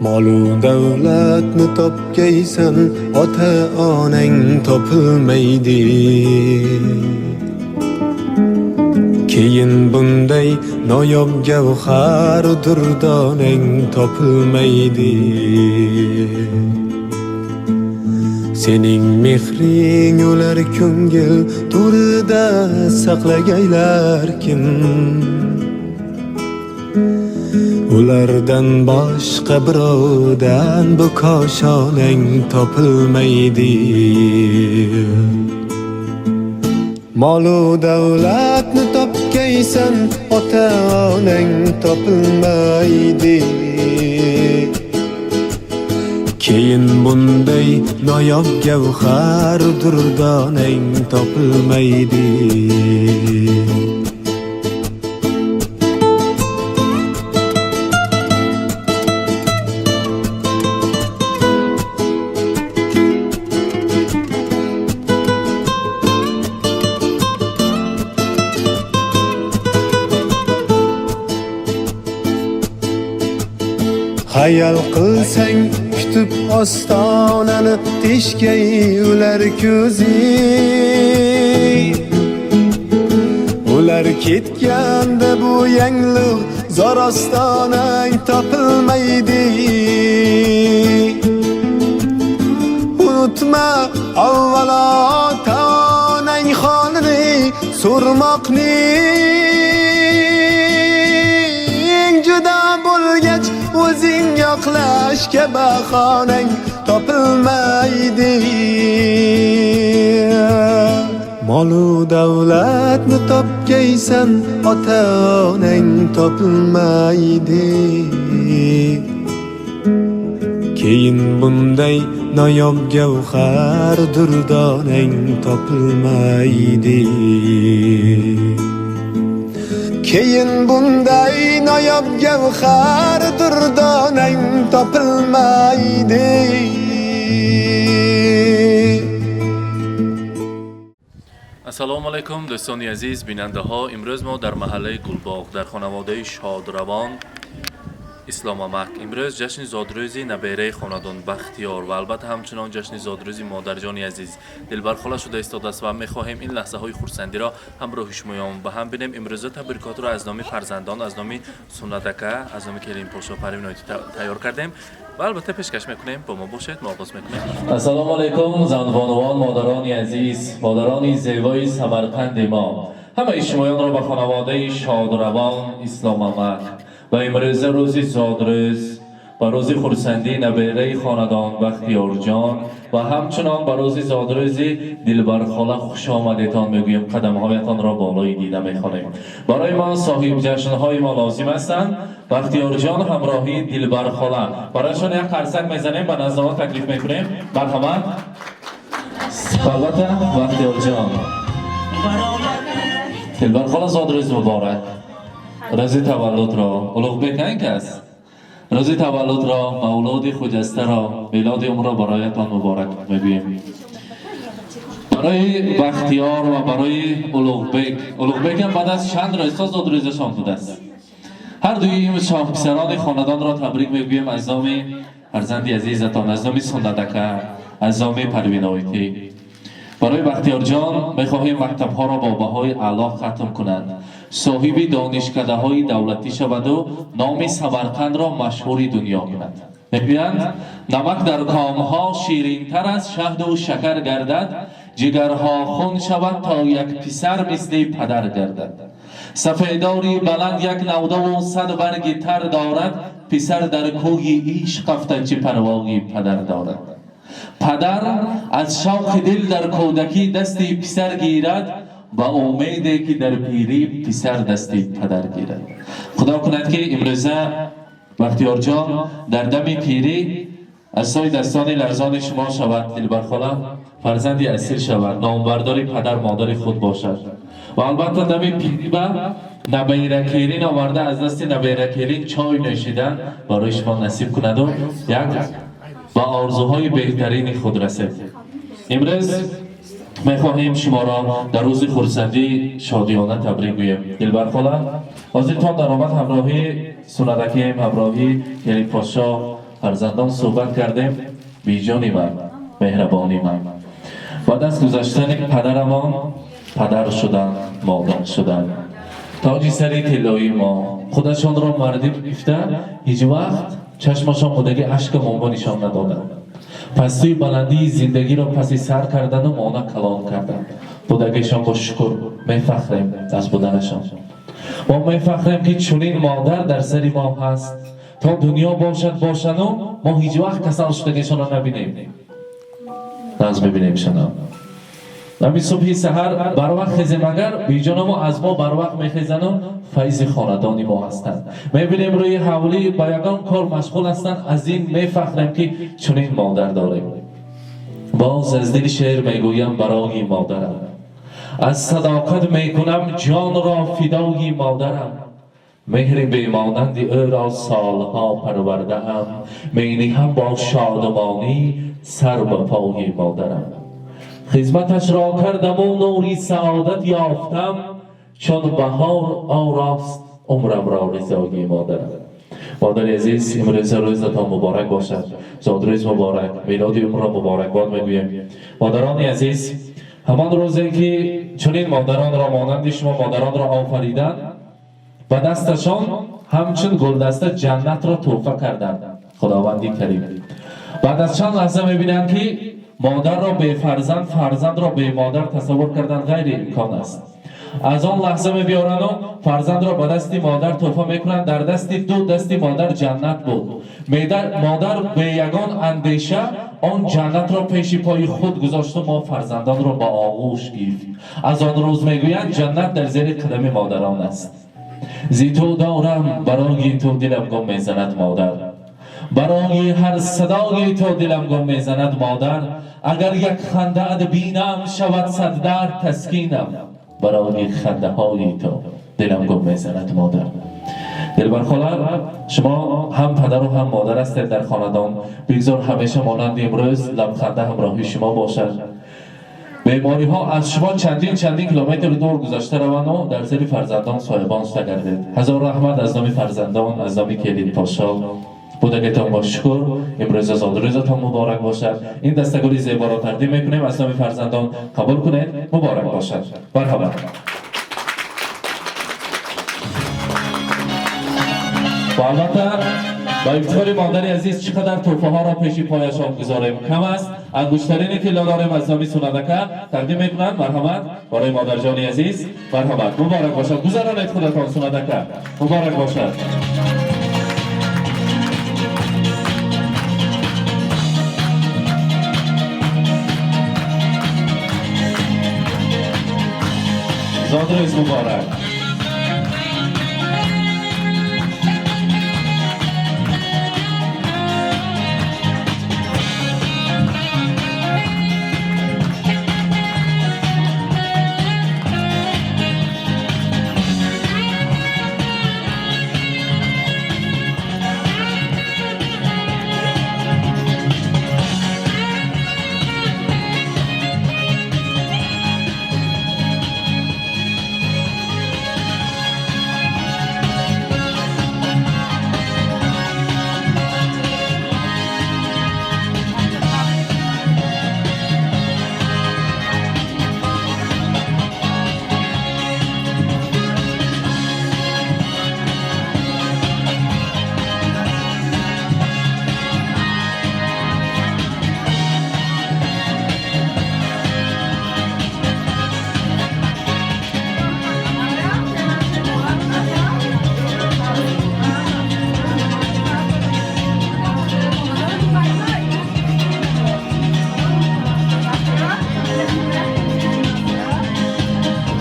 Molu davlatni topgaysan, ota onang topilmaydi. Keyin bunday noyob gavhar durdonang topilmaydi. Sening mehring ular ko'ngil to'rida saqlagaylar kim? Ulardan boshqa birovdan bu koshonang topilmaydi. Molu davlatni topgaysan, ota onang topilmaydi. Keyin bunday noyob gavhar durdonang topilmaydi. Hayal qilsang kutib ostonani, teshgay ular ko'zi. Ular ketganda bu yangliq zor ostonang topilmaydi. Unutma avvalo ota-onang holini, so'rmoqning juda bo'lgach o'zing yoqlashga bahonang topilmaydi. Molu davlatni topgaysan, ota onang topilmaydi. Keyin bunday noyob gavhar durdonang topilmaydi. Keyin bunday noyob gavhar durdonang topilmaydi. Assalomu alaykum do'stoni aziz binandaho. Imroz mo dar mahalai Gulbog dar xonavodai Shodravon Islomobod imroz jashni zodro'zi nabirai xonadon Baxtiyor va albatta hamchunon jashni zodro'zi modarjoni aziz dilbarxola shуда istoda است و می‌خواهیم این لحظه‌های خرسندی را همراه شما با هم ببینیم. امروز تبریکات را از نام فرزندان، از نام سنت‌اکا، از نام کریم پاشا پروین تیار کردیم و البته پیشکش می‌کنیم. با ما باشید، ما آغاز می‌کنیم. السلام علیکم زنبانوان، مادران عزیز، مادران زیبای سمرقند ما، همه شمایان را به خانواده شادروان اسلام‌آباد و امروز روز زادروز و روز خرسندی نبیره خاندان بختیار جان و همچنان به روز زادروز دلبرخاله خوش آمدیتان میگویم. قدم‌هایتان را بالای دیده می‌خوانیم. برای ما صاحب جشن‌های ما لازم هستند. بختیار جان همراهی دلبرخاله، برایشان یک قرصک میزنیم، به نزدها تکلیف میکنیم. مرحمت. البته بختیار جان دلبرخاله زادروز مبارک. روز تولد را اولوغبک کس روز تولد را مولود خجسته را میلاد عمر را برایتان مبارک میگوییم. برای بختیار و برای اولوغبک هم بعد از چند روز زادروزشان بوده است. هر دوی این پسران خاندان را تبریک میگوییم از نام فرزند عزیزتان، از نام سنت‌اکا، از نام پروین آیتی. برای بختیار جان می‌خواهیم مکتب‌ها را با بهای اعلی ختم کنند، صاحب دانشکده‌های دولتی شود و نام سمرقند را مشهور دنیا کند. می‌گویند نمک در کام‌ها شیرین‌تر از شهد و شکر گردد، جگرها خون شود تا یک پسر مثل پدر گردد. سفیداری بلند یک نوده و 100 برگ تر دارد، پسر در کوی عشق رفته چه پرواغی پدر دارد. پدر از شوق دل در کودکی دستی پسر گیرد، با امیدی که در پیری پسر دستی پدر گیرد. خدا کند که امروزه بختیار جان در دم پیری از سوی دستان لرزان شما شود، دلبرخاله فرزندی اصیل شود، نامبردار پدر مادر خود باشد و البته دم پیری به نبیرکیرین آورده از دست نبیرکیرین چای نوشیدن برای شما نصیب کند و یک با آرزوهای بهترین خود رسید. امروز می‌خواهیم شما را در روز خرسندی شادیانه تبریک گوییم. دلبرخاله حاضرتان در آمد همراهی سنت‌اکا، همراهی کریم پاشا، فرزندان صحبت کردیم. بیجانی من، مهربانی من. بعد از گذشتن پدرمان پدر شدن، مادر شدن. تاج سری طلایی ما خودشان را مردی گفته، هیچ وقت چشمشان بودگی اشک ماما نشان ندادند. پستوی بلندی زندگی را پسی سر کردن و مانا کلان کردند. بودگیشان با شکر میفخریم از بودنشان. ما میفخریم که چنین مادر در سری ما هست. تا دنیا باشد و ما هیچ وقت کسل شدگیشان را نبینیم. ناز میبینیم شنا. نمی صبحی سحر بر وقت خیزیم اگر بیجان ما از ما بر وقت میخیزن و فیض خاندانی ما هستند. میبینیم روی حولی با یگان کار مشغول هستند. از این میفخریم که چنین مادر داریم. باز از دل شعر میگویم برای مادرم. از صداقت میکنم جان را فدای مادرم. مهر بیمانند او را سالها پرورده ام. مینهم با شادمانی سر به پای مادرم. خدمتش را کردم و نوری سعادت یافتم. چون بهار آراست عمرم را رضای مادرم. مادر عزیز، امروز روزتان مبارک باشد. زادروز مبارک، میلاد عمر را مبارکباد میگویم. مادران عزیز، همان روزی که چنین مادران را مانند شما مادران را آفریدند، و دستشان همچون گلدسته جنت را تحفه کردند. خداوندی کریم. بعد از چند لحظه میبینند که مادر را به فرزند، فرزند را به مادر تصور کردن غیر امکان است. از آن لحظه میبیارند و فرزند را به دست مادر تحفه میکنند. در دست مادر جنت بود. مادر به یگان اندیشه آن جنت را پیش پای خود گذاشت و ما فرزندان را با آغوش گرفت. از آن روز میگویند جنت در زیر قدم مادران است. زی تو دارم برای تو دلم گم میزند مادر. برای هر صدای تو دلم گم میزند مادر. اگر یک خنده ات بینم شود صد درد تسکینم. برای خنده های تو دلم گم میزند مادر. دلبر خاله، شما هم پدر و هم مادر هستید در خاندان. بگذار همیشه مانند امروز لبخنده همراهی شما باشد. بیماری ها از شما چندین کیلومتر دور گذشته روند و در زیر فرزندان سایبان شده گردید. هزار رحمت از نام فرزندان، از نام کلید پاشا. بودگیتان با شکر. امروز زادروزتان مبارک باشد. این دستگلی زیبا را تقدیم میکنیم. از نام فرزندان قبول کنید. مبارک باشد. مرحبا. و البته با افتخار مادر عزیز چقدر تحفه ها را پیش پایشان گذاریم کم است. انگشترینی که داریم از نام سنادکه تقدیم میکنند. مرحمت برای مادر جان عزیز. مرحمت. مبارک باشد. گذرانید خودتان سنادکه. مبارک باشد. زادروز مبارک.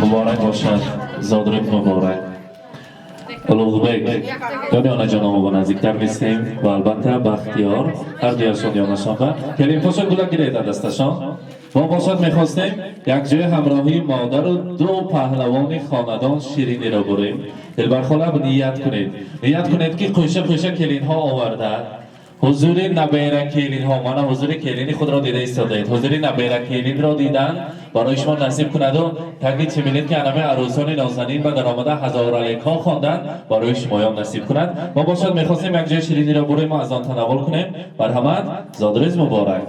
مبارک باشد. زادروز مبارک. الوغبک دانیانه جانم با نزدیکتر نیستیم و البته بختیار هر دیارشون دیانشان و کلیم پاشا گلک گیرید دستشان. ما باشد میخواستیم یک جای همراهی مادر و دو پهلوان خاندان شیرینی را بریم. دلبر خاله نیت کنید که قوشه کلین ها آورده حضور نبیره کلین ها، من حضور کلینی خود را دیده ایستادید. حضور نبیره کلین را دیدن برای شما نصیب کند و تاکید چه می‌بینید که همه عروسان نازنین و درآمده هزار علیک ها خواندن برای شما هم نصیب کند. ما باشد می‌خواستیم یک جای شیرینی را برای ما از آن تناول کنیم. مرحمت، زادروز مبارک.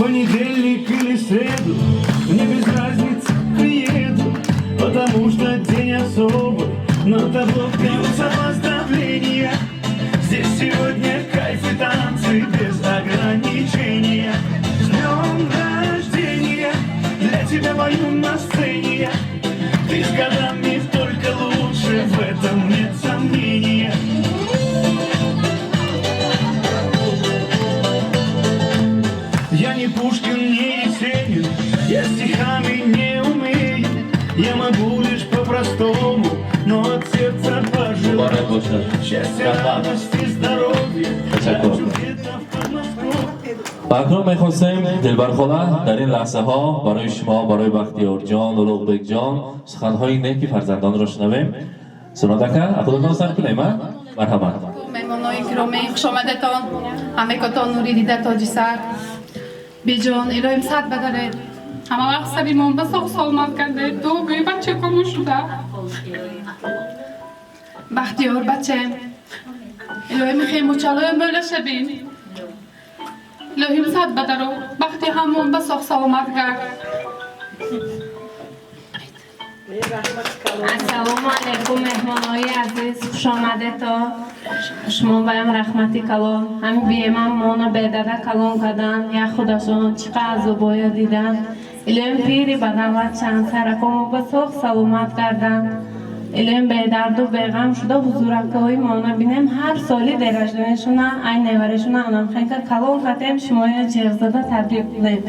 Понедельник или среду, мне без разницы, приеду, потому что день особый, но табло бьются поздравления. Здесь сегодня кайф и танцы без ограничения. С днем рождения, для тебя пою на сцене. Ты с годами только лучше, в этом нет сомнения. Я не Пушкин, не Есенин, я стихами не умею. Я могу лишь по-простому, но от сердца пожелаю счастья, радости, здоровья. Хочу где-то в Подмосковье. اکنون میخواستیم دلبر خاله در این لحظه ها برای شما، برای بختیار جان و لغبک جان سخنهای نیکی فرزندان را شنویم. سنادکه خودتان سر کنیم. مرحبا. مهمانای گرامی خوش آمدتان، همگیتان نوری دیده تاجی سر بیجان الهیم صد بداره. همه وقت سریمون به ساق سالمت کرده دو گوی بچه کمون شده بختیار بچه الهیم خیم و چلایم böyle شبین الهیم صد بداره بختی همون به ساق سالمت کرد. السلام علیکم مهمانای عزیز، خوش آمده تا شما بایم رحمتی کلان همین بیمم مونا بیداده کلان کردن یا خودشون چقدر زبایا دیدن الیم پیری بدنوت چند سرکم و بساق سلامت کردن الیم بیدرد و بیغم شده حضورکه های مونا بینیم هر سالی درجدنشونه این نورشونه انام خیلی کلان کردیم شما یا جغزده تبریک بودیم.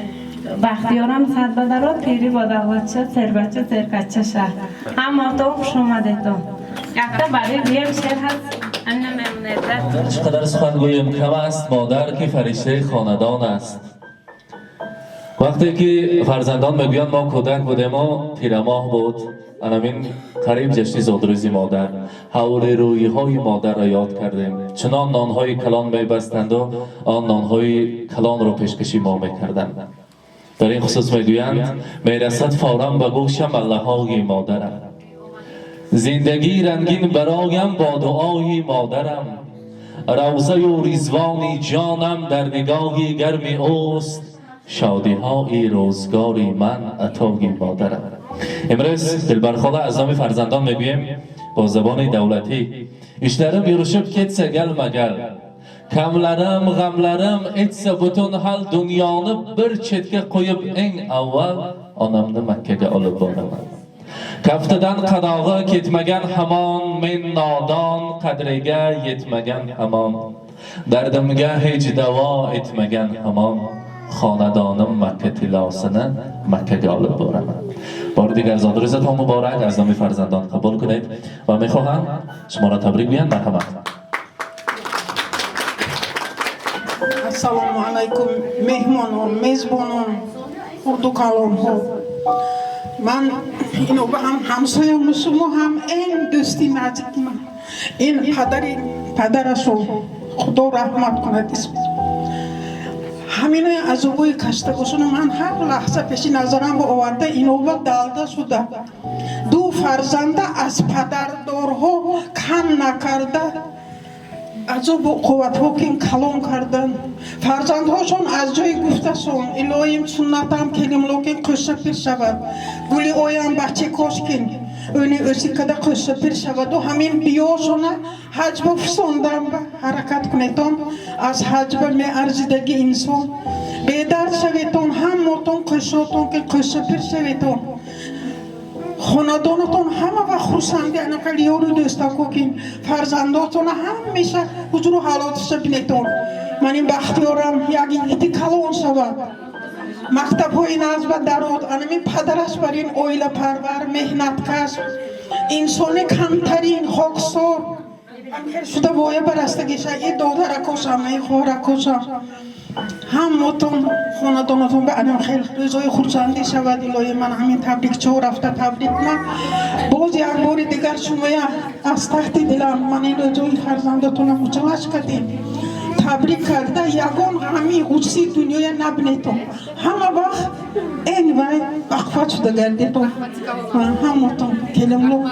بختیارم صد بدرات پیری با دعوتچه سربچه سرکچه شهر هم آتا خوش آمده تو یکتا برای بیم شهر هست امن ممنیت چقدر سخن گویم کم است مادر که فرشته خاندان است. وقتی که فرزندان میگویند ما کودک بودیم و تیرماه بود انامین قریب جشن زادروزی مادر حول رویی های مادر را یاد کردیم چنان نانهای کلان میبستند و آن نانهای کلان را پیشکشی ما میکردند. در این خصوص میگویند میرسد فوراً به گوشم الله‌های مادرم زندگی رنگین برایم با دعای مادرم روزه و رضوان جانم در نگاه گرم اوست شادی های روزگاری من عطای مادرم. امروز دلبر خاله از نام فرزندان میگویم با زبان دولتی اشترم یروشب کتسه گل مگل Kamlarım, gamlarım etsə bütün hal dünyanı bir çetke koyub en avval anamını Mekke'ye alıp boraman. Kaftadan qadağı ketmegen haman, men nadan qadriga yetmegen haman. Dardimga hiç davo etmegen haman. Xonadonım Mekke tilasini Mekke'ye alıp boraman. بار دیگر زادروزتان مبارک از نام فرزندان قبول کنید و میخواهم شما را تبریک بگویم. مرحبا. Assalomu alaykum mehmonon, mezbonon, urdukalon. Man ino ham hamsoyamishim ham en do'sti nazikim. In padarashon Xudo rahmat kunad ism. Hamine azoboy kashtagosuni man har lahza peshi nazaram ovarda inovat dalda shuda. Du farzanda az padardorho kam nakarda عجب قوت ها که کلام کردن فرزندهاشون از جای گفتشون الهیم سنتم کلیم لکن قشه پیر شود گلی اویم بچه کاش کن اونی اوزی کده قشه پیر شود و همین بیاشونه حجب فساندم حرکت کنیتون از حجب می ارزیدگی انسان بیدر شویتون هم موتون قشهاتون که قشه پیر شویتون خاندانتون همه و خرسندی انقل یارو دوستا کوکین فرزنداتون همیشه حضور و حالاتش بینیتون من این بختیارم یکی کلان شود مکتب های نزد درود انمی پدرش بر این اویل پرور مهنت کش انسان کمترین خاکسار خیلی شده باید برستگیشه ای دادر کشم ای خوهر کشم همتون خاندانتون به آدم خیلی روزای خورسندی شود الهی من همین تبریک چه رفته تبریک من باز یک بار دیگر شما از تحت دلم من این روزای فرزندتونم مچلاش کردیم تبریک کرده یگان همین غصی دنیای نبینیتون همه وقت این وای بخفت شده گردیتون همتون کلملو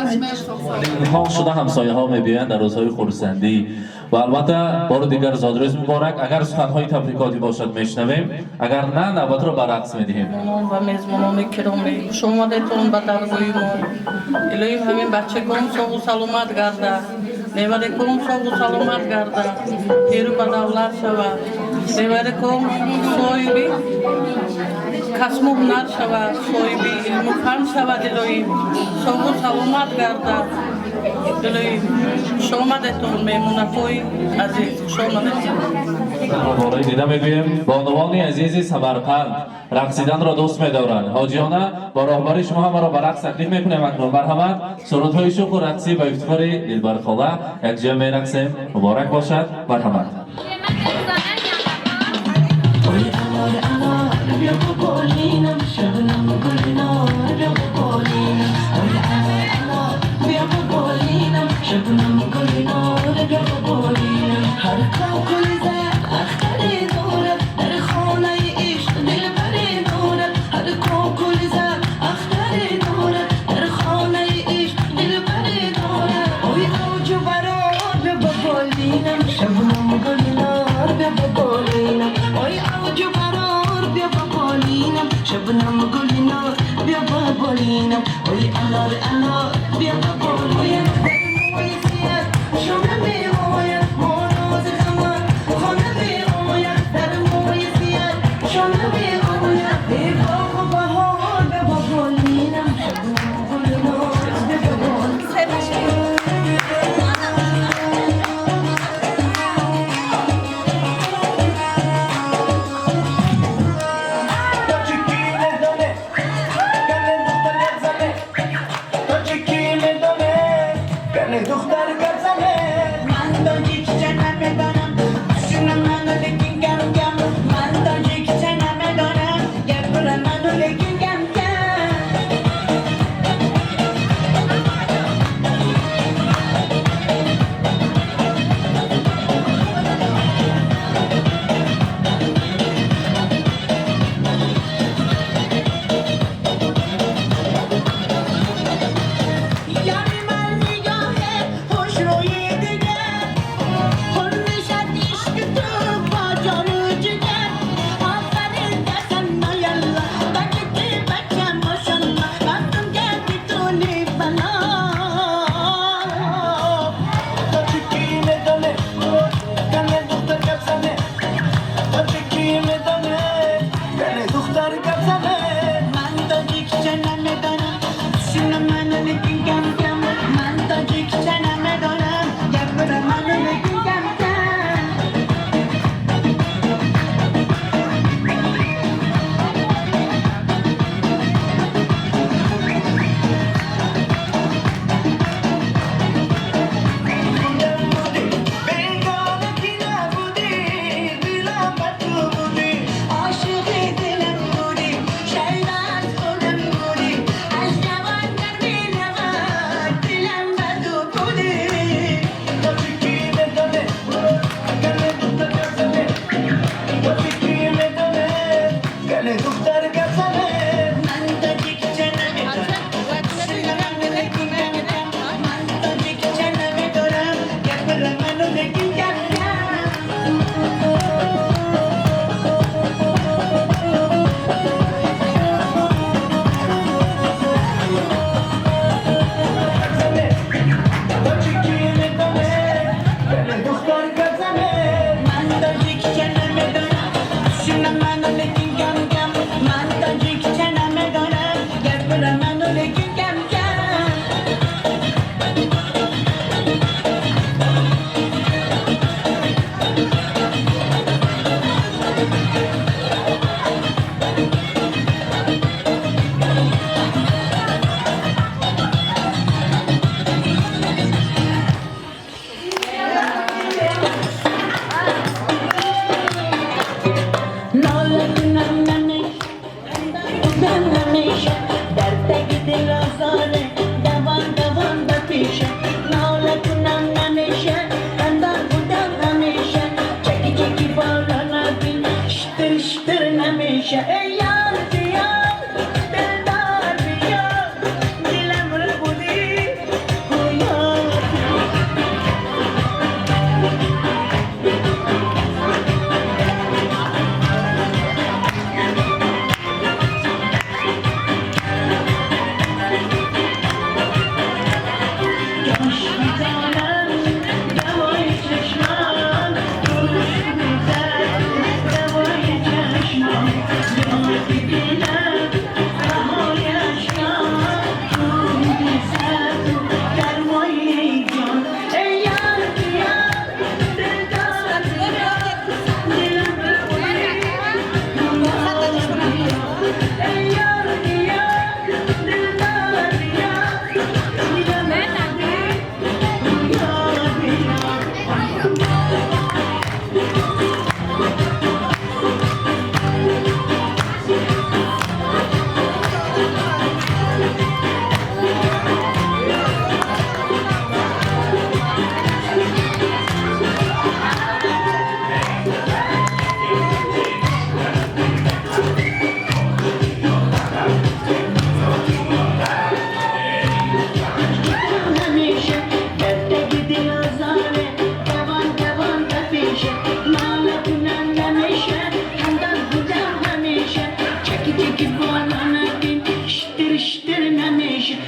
ها شده همسایه ها میبینند در روزهای خورسندی و البته بار دیگر زادروز مبارک. اگر سخنهای تبریکاتی باشد میشنویم، اگر نه نوبت رو برعکس میدهیم. و میزبانان گرامی خوش آمدید به درگاه ما. الهی همین بچگان ساغ و سلامت گرده، نیوریکم ساغ و سلامت گرده، پیرو به دولت شود، نیوریکم صاحبی کسب و هنر شود، صاحبی علم و فن شود. الهی ساغ و سلامت گرده. الهی خوش آمدید میمونتوی عزیز، خوش آمدید. بارای دیده میگویم بانوان عزیزی سمرقند رقصیدن را دوست می‌دارند. حاجیانه با راهبری شما همه را برعکس تکلیف میکنیم. اکنون مرحمت سرودهای شوق و رقصی با افتخار دلبر خاله یک جمع میرقصیم. مبارک باشد. مرحمت. شبنم گلینا بیا بابولینم وی انار انار بیا بابولینم وی سیاد شونه میوید مونوز خمان خونه میوید در موی سیاد شونه میوید ای باغ بهار بیا بابولینم شبنم گلینا بیا بابولینم دختر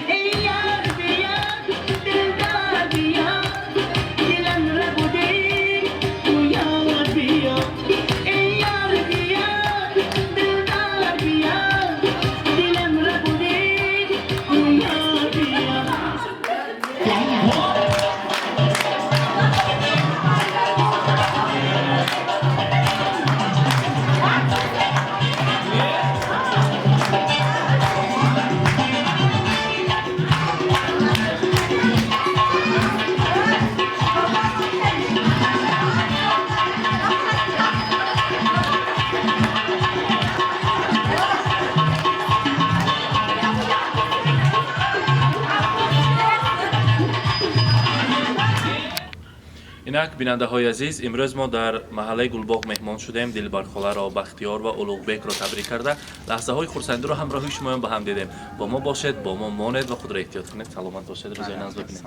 ای یار بیا دلدار بیا دلم را بوده تو یار بیا ای یار بیا دلدار بیا دلم را بوده تو یار بیا اینک بیننده های عزیز، امروز ما در محله گلباغ مهمان شدیم. دلبر خاله را، بختیار و اولوغبک را تبریک کرده لحظه های خرسنده را همراهی شما به هم دیدیم. با ما باشید، با ما مانید و خود را احتیاط کنید. سلامت باشید. روزای ناز ببینید.